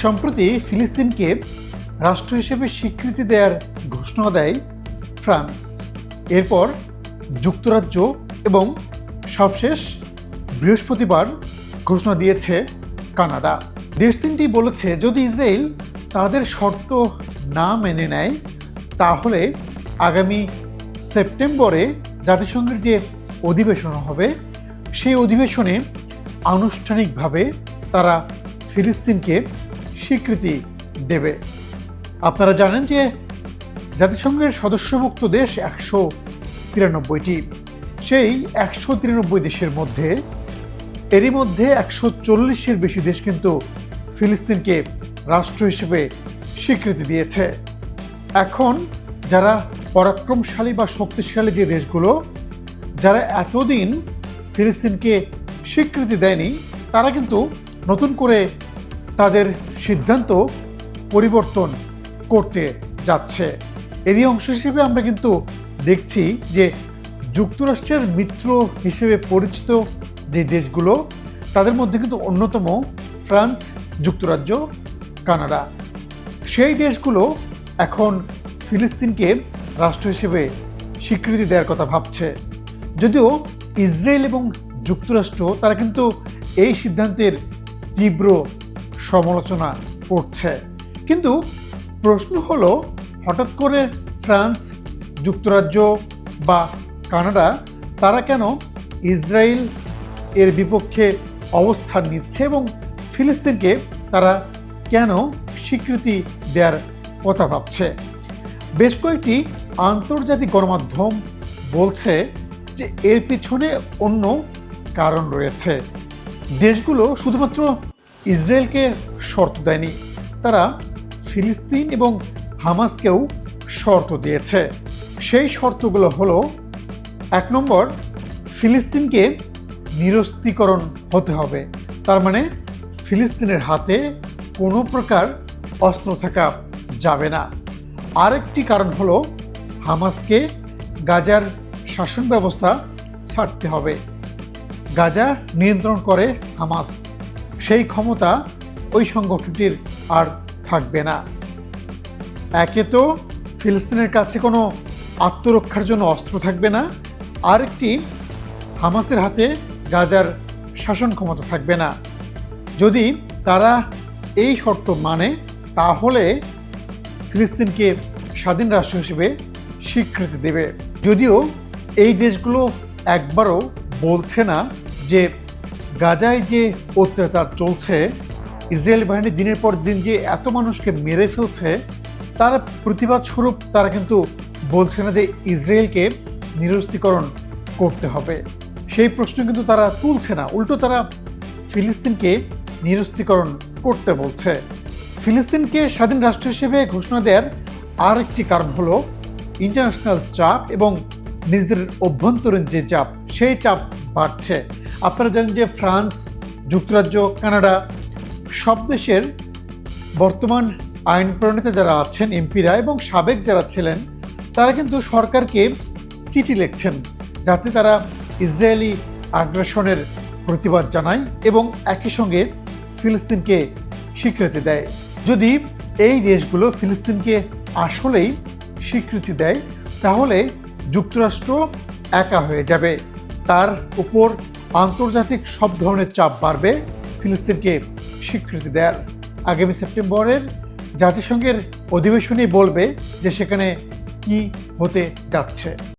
সম্প্রতি ফিলিস্তিনকে রাষ্ট্র হিসেবে স্বীকৃতি দেওয়ার ঘোষণা দেয় ফ্রান্স, এরপর যুক্তরাজ্য এবং সবশেষ বৃহস্পতিবার ঘোষণা দিয়েছে কানাডা। দেশ তিনটি বলেছে যদি ইসরায়েল তাদের শর্ত না মেনে নেয় তাহলে আগামী সেপ্টেম্বরে জাতিসংঘের যে অধিবেশন হবে সেই অধিবেশনে আনুষ্ঠানিকভাবে তারা ফিলিস্তিনকে স্বীকৃতি দেবে। আপনারা জানেন যে জাতিসংঘের সদস্যভুক্ত দেশ 193টি। সেই 193 দেশের মধ্যে এরই মধ্যে 140-এর বেশি দেশ কিন্তু ফিলিস্তিনকে রাষ্ট্র হিসেবে স্বীকৃতি দিয়েছে। এখন যারা পরাক্রমশালী বা শক্তিশালী যে দেশগুলো যারা এতদিন ফিলিস্তিনকে স্বীকৃতি দেয়নি তারা কিন্তু নতুন করে তাদের সিদ্ধান্ত পরিবর্তন করতে যাচ্ছে। এরই অংশ হিসেবে আমরা কিন্তু দেখছি যে যুক্তরাষ্ট্রের মিত্র হিসেবে পরিচিত যে দেশগুলো তাদের মধ্যে কিন্তু অন্যতম ফ্রান্স, যুক্তরাজ্য, কানাডা। সেই দেশগুলো এখন ফিলিস্তিনকে রাষ্ট্র হিসেবে স্বীকৃতি দেওয়ার কথা ভাবছে। যদিও ইসরায়েল এবং যুক্তরাষ্ট্র তারা কিন্তু এই সিদ্ধান্তের তীব্র সমালোচনা করছে। কিন্তু প্রশ্ন হলো হঠাৎ করে ফ্রান্স, যুক্তরাজ্য বা কানাডা তারা কেন ইসরায়েল এর বিপক্ষে অবস্থান নিচ্ছে এবং ফিলিস্তিনকে তারা কেন স্বীকৃতি দেওয়ার কথা ভাবছে। বেশ কয়েকটি আন্তর্জাতিক গণমাধ্যম বলছে যে এর পিছনে অন্য কারণ রয়েছে। দেশগুলো শুধুমাত্র ইসরায়েলকে শর্ত দেয়নি, তারা ফিলিস্তিন এবং হামাসকেও শর্ত দিয়েছে। সেই শর্তগুলো হলো 1 নম্বর, ফিলিস্তিনকে নিরস্ত্রীকরণ হতে হবে। তার মানে ফিলিস্তিনের হাতে কোনো প্রকার অস্ত্র থাকা যাবে না। আরেকটি কারণ হলো হামাসকে গাজার শাসন ব্যবস্থা ছাড়তে হবে। গাজা নিয়ন্ত্রণ করে হামাস, সেই ক্ষমতা ওই সংগঠনটির আর থাকবে না। একে তো ফিলিস্তিনের কাছে কোনো আত্মরক্ষার জন্য অস্ত্র থাকবে না, আরেকটি হামাসের হাতে গাজার শাসন ক্ষমতা থাকবে না। যদি তারা এই শর্ত মানে তাহলে ফিলিস্তিনকে স্বাধীন রাষ্ট্র হিসেবে স্বীকৃতি দেবে। যদিও এই দেশগুলো একবারও বলছে না যে গাজায় যে অত্যাচার চলছে, ইসরায়েল বাহিনী দিনের পর দিন যে এত মানুষকে মেরে ফেলছে তার প্রতিবাদ স্বরূপ তারা কিন্তু বলছে না যে ইসরায়েলকে নিরস্ত্রীকরণ করতে হবে। সেই প্রশ্ন কিন্তু তারা তুলছে না, উল্টো তারা ফিলিস্তিনকে নিরস্ত্রীকরণ করতে বলছে। ফিলিস্তিনকে স্বাধীন রাষ্ট্র হিসেবে ঘোষণা দেওয়ার আর একটি কারণ হলো ইন্টারন্যাশনাল চাপ এবং নিজেদের অভ্যন্তরীণ যে চাপ সেই চাপ বাড়ছে। আপনারা জানেন যে ফ্রান্স, যুক্তরাজ্য, কানাডা সব দেশের বর্তমান আইন প্রণেতা যারা আছেন এমপিরা এবং সাবেক যারা ছিলেন তারা কিন্তু সরকারকে চিঠি লিখছেন যাতে তারা ইসরায়েলি আগ্রাসনের প্রতিবাদ জানায় এবং একই সঙ্গে ফিলিস্তিনকে স্বীকৃতি দেয়। যদি এই দেশগুলো ফিলিস্তিনকে আসলেই স্বীকৃতি দেয় তাহলে যুক্তরাষ্ট্র একা হয়ে যাবে, তার উপর আন্তর্জাতিক সব ধরনের চাপ বাড়বে ফিলিস্তিনকে স্বীকৃতি দেওয়ার। আগামী সেপ্টেম্বরের জাতিসংঘের অধিবেশনেই বলবে যে সেখানে কি হতে যাচ্ছে।